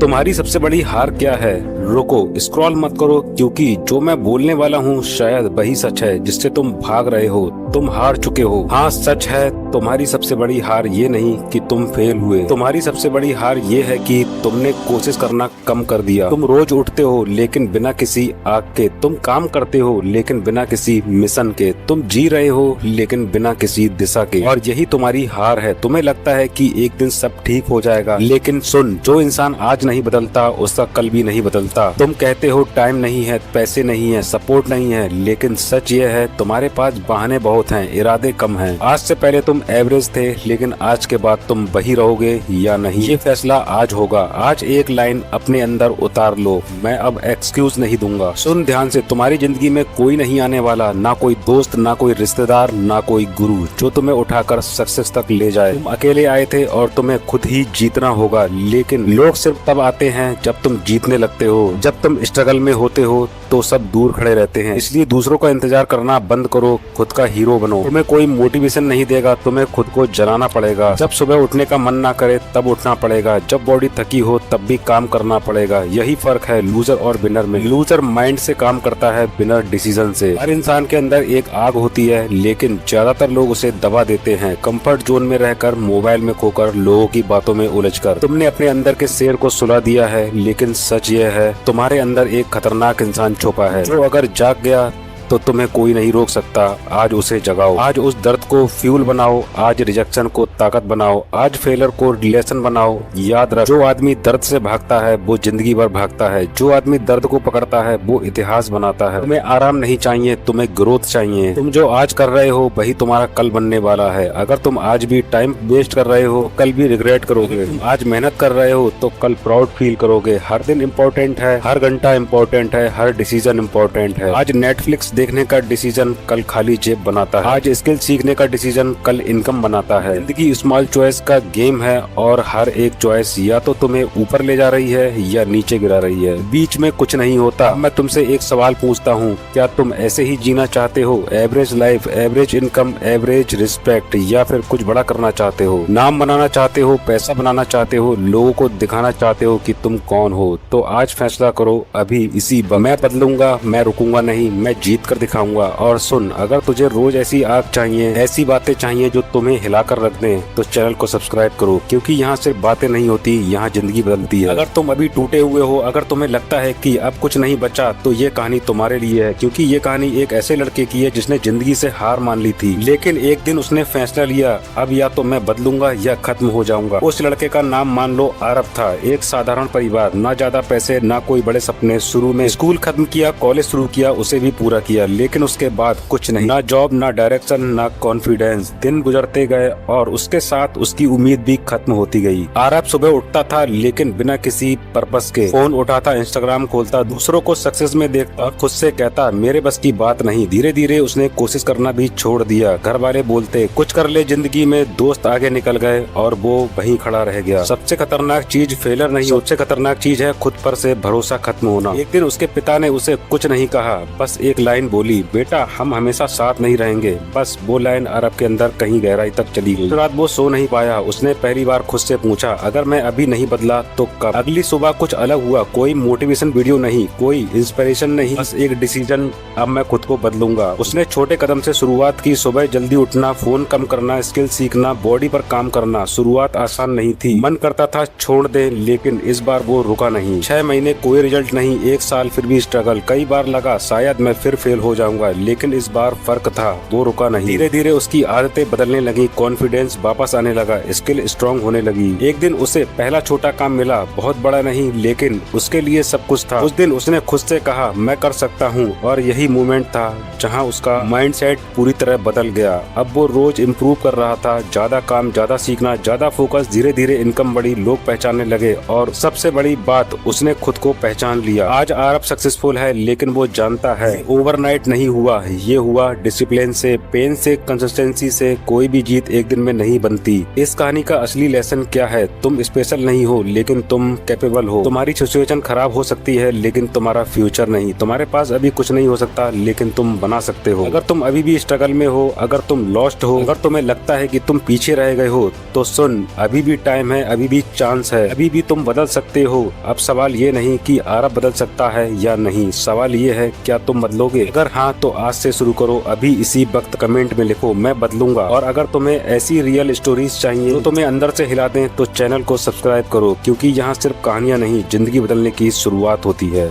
तुम्हारी सबसे बड़ी हार क्या है? रुको, स्क्रॉल मत करो, क्योंकि जो मैं बोलने वाला हूँ शायद वही सच है जिससे तुम भाग रहे हो। तुम हार चुके हो। हाँ, सच है। तुम्हारी सबसे बड़ी हार ये नहीं कि तुम फेल हुए। तुम्हारी सबसे बड़ी हार ये है कि तुमने कोशिश करना कम कर दिया। तुम रोज उठते हो लेकिन बिना किसी आग के। तुम काम करते हो लेकिन बिना किसी मिशन के। तुम जी रहे हो लेकिन बिना किसी दिशा के। और यही तुम्हारी हार है। तुम्हें लगता है कि एक दिन सब ठीक हो जाएगा, लेकिन सुन, जो इंसान आज नहीं बदलता उसका कल भी नहीं बदलता। तुम कहते हो टाइम नहीं है, पैसे नहीं है, सपोर्ट नहीं है, लेकिन सच ये है तुम्हारे पास बहाने बहुत हैं, इरादे कम हैं। आज से पहले तुम एवरेज थे, लेकिन आज के बाद तुम वही रहोगे या नहीं, ये फैसला आज होगा। आज एक लाइन अपने अंदर उतार लो, मैं अब एक्सक्यूज नहीं दूंगा। सुन ध्यान से, तुम्हारी जिंदगी में कोई नहीं आने वाला, ना कोई दोस्त, ना कोई रिश्तेदार, ना कोई गुरु जो तुम्हें उठाकर सक्सेस तक ले जाए। तुम अकेले आए थे और तुम्हें खुद ही जीतना होगा, लेकिन लोग सिर्फ तब आते हैं जब तुम जीतने लगते हो। जब तुम स्ट्रगल में होते हो तो सब दूर खड़े रहते हैं। इसलिए दूसरों का इंतजार करना बंद करो, खुद का हीरो बनो। तुम्हें कोई मोटिवेशन नहीं देगा, तुम्हें खुद को जलाना पड़ेगा। जब सुबह उठने का मन ना करे तब उठना पड़ेगा। जब बॉडी थकी हो तब भी काम करना पड़ेगा। यही फर्क है लूजर और विनर में। लूजर माइंड से काम करता है, विनर डिसीजन से। हर इंसान के अंदर एक आग होती है, लेकिन ज्यादातर लोग उसे दबा देते हैं, कंफर्ट जोन में रहकर, मोबाइल में खोकर, लोगों की बातों में उलझकर। तुमने अपने अंदर के शेर को सुला दिया है, लेकिन सच ये है तुम्हारे अंदर एक खतरनाक इंसान छुपा है जो अगर जाग गया तो तुम्हें कोई नहीं रोक सकता। आज उसे जगाओ, आज उस दर्द को फ्यूल बनाओ, आज रिजेक्शन को ताकत बनाओ, आज फेलर को रिलेशन बनाओ। याद रख, जो आदमी दर्द से भागता है वो जिंदगी भर भागता है। जो आदमी दर्द को पकड़ता है वो इतिहास बनाता है। तुम्हें आराम नहीं चाहिए, तुम्हें ग्रोथ चाहिए। तुम जो आज कर रहे हो वही तुम्हारा कल बनने वाला है। अगर तुम आज भी टाइम वेस्ट कर रहे हो, कल भी रिग्रेट करोगे। आज मेहनत कर रहे हो तो कल प्राउड फील करोगे। हर दिन इम्पोर्टेंट है, हर घंटा इम्पोर्टेंट है, हर डिसीजन इम्पोर्टेंट है। आज नेटफ्लिक्स देखने का डिसीजन कल खाली जेब बनाता है। आज स्किल सीखने का डिसीजन कल इनकम बनाता है। जिंदगी स्मॉल चॉइस का गेम है और हर एक चॉइस या तो तुम्हें ऊपर ले जा रही है या नीचे गिरा रही है। बीच में कुछ नहीं होता। मैं तुमसे एक सवाल पूछता हूँ, क्या तुम ऐसे ही जीना चाहते हो? Average life, average income, average respect, या फिर कुछ बड़ा करना चाहते हो? नाम बनाना चाहते हो, पैसा बनाना चाहते हो, लोगों को दिखाना चाहते हो कि तुम कौन हो? तो आज फैसला करो अभी इसी। मैं बदलूंगा, मैं रुकूंगा नहीं, मैं जीत कर दिखाऊंगा। और सुन, अगर तुझे रोज ऐसी आग चाहिए, ऐसी बातें चाहिए जो तुम्हें हिलाकर रख दें, तो चैनल को सब्सक्राइब करो, क्योंकि यहाँ सिर्फ बातें नहीं होती, यहाँ जिंदगी बदलती है। अगर तुम अभी टूटे हुए हो, अगर तुम्हें लगता है कि अब कुछ नहीं बचा, तो ये कहानी तुम्हारे लिए है, क्योंकि ये कहानी एक ऐसे लड़के की है जिसने जिंदगी से हार मान ली थी, लेकिन एक दिन उसने फैसला लिया, अब या तो मैं बदलूंगा या खत्म हो जाऊंगा। उस लड़के का नाम मान लो आरब था। एक साधारण परिवार, ना ज्यादा पैसे, ना कोई बड़े सपने। शुरू में स्कूल खत्म किया, कॉलेज शुरू किया, उसे भी पूरा किया, लेकिन उसके बाद कुछ नहीं, ना जॉब, ना डायरेक्शन, ना कॉन्फिडेंस। दिन गुजरते गए और उसके साथ उसकी उम्मीद भी खत्म होती गई। आरब सुबह उठता था लेकिन बिना किसी पर्पस के। फोन उठाता, इंस्टाग्राम खोलता, दूसरों को सक्सेस में देखता, खुद से कहता मेरे बस की बात नहीं। धीरे धीरे उसने कोशिश करना भी छोड़ दिया। घर वाले बोलते कुछ कर ले जिंदगी में, दोस्त आगे निकल गए और वो वहीं खड़ा रह गया। सबसे खतरनाक चीज फेलर नहीं, सबसे खतरनाक चीज है खुद पर से भरोसा खत्म होना। एक दिन उसके पिता ने उसे कुछ नहीं कहा, बस एक लाइन बोली, बेटा हम हमेशा साथ नहीं रहेंगे। बस वो लाइन अरब के अंदर कहीं गहराई तक चली गई। रात वो सो नहीं पाया। उसने पहली बार खुद से पूछा, अगर मैं अभी नहीं बदला तो कब? अगली सुबह कुछ अलग हुआ। कोई मोटिवेशन वीडियो नहीं, कोई इंस्पिरेशन नहीं, बस एक डिसीजन, अब मैं खुद को बदलूंगा। उसने छोटे कदम से शुरुआत की। सुबह जल्दी उठना, फोन कम करना, स्किल सीखना, बॉडी पर काम करना। शुरुआत आसान नहीं थी, मन करता था छोड़ दे, लेकिन इस बार वो रुका नहीं। 6 महीने कोई रिजल्ट नहीं, 1 साल फिर भी स्ट्रगल। कई बार लगा शायद मैं फिर फेल हो जाऊंगा, लेकिन इस बार फर्क था, वो रुका नहीं। धीरे धीरे उसकी आदतें बदलने लगी, कॉन्फिडेंस वापस आने लगा, स्किल स्ट्रांग होने लगी। एक दिन उसे पहला छोटा काम मिला, बहुत बड़ा नहीं, लेकिन उसके लिए सब कुछ था। उस दिन उसने खुद से कहा मैं कर सकता हूँ, और यही मोमेंट था जहाँ उसका माइंडसेट पूरी तरह बदल गया। अब वो रोज इम्प्रूव कर रहा था, ज्यादा काम, ज्यादा सीखना, ज्यादा फोकस। धीरे धीरे इनकम बढ़ी, लोग पहचानने लगे, और सबसे बड़ी बात, उसने खुद को पहचान लिया। आज आरब सक्सेसफुल है, लेकिन वो जानता है ओवरनाइट ओवरनाइट नहीं हुआ, ये हुआ डिसिप्लिन से, पेन से, कंसिस्टेंसी से। कोई भी जीत एक दिन में नहीं बनती। इस कहानी का असली लेसन क्या है? तुम स्पेशल नहीं हो लेकिन तुम कैपेबल हो। तुम्हारी सिचुएशन खराब हो सकती है लेकिन तुम्हारा फ्यूचर नहीं। तुम्हारे पास अभी कुछ नहीं हो सकता लेकिन तुम बना सकते हो। अगर तुम अभी भी स्ट्रगल में हो, अगर तुम लॉस्ट हो, अगर तुम्हें लगता है कि तुम पीछे रह गए हो, तो सुन, अभी भी टाइम है, अभी भी चांस है, अभी भी तुम बदल सकते हो। अब सवाल ये नहीं कि अरब बदल सकता है या नहीं, सवाल ये है क्या तुम बदलोगे? अगर हाँ तो आज से शुरू करो, अभी इसी वक्त कमेंट में लिखो मैं बदलूंगा। और अगर तुम्हें ऐसी रियल स्टोरीज चाहिए तो तुम्हें अंदर से हिला दें तो चैनल को सब्सक्राइब करो, क्योंकि यहाँ सिर्फ कहानियाँ नहीं, जिंदगी बदलने की शुरुआत होती है।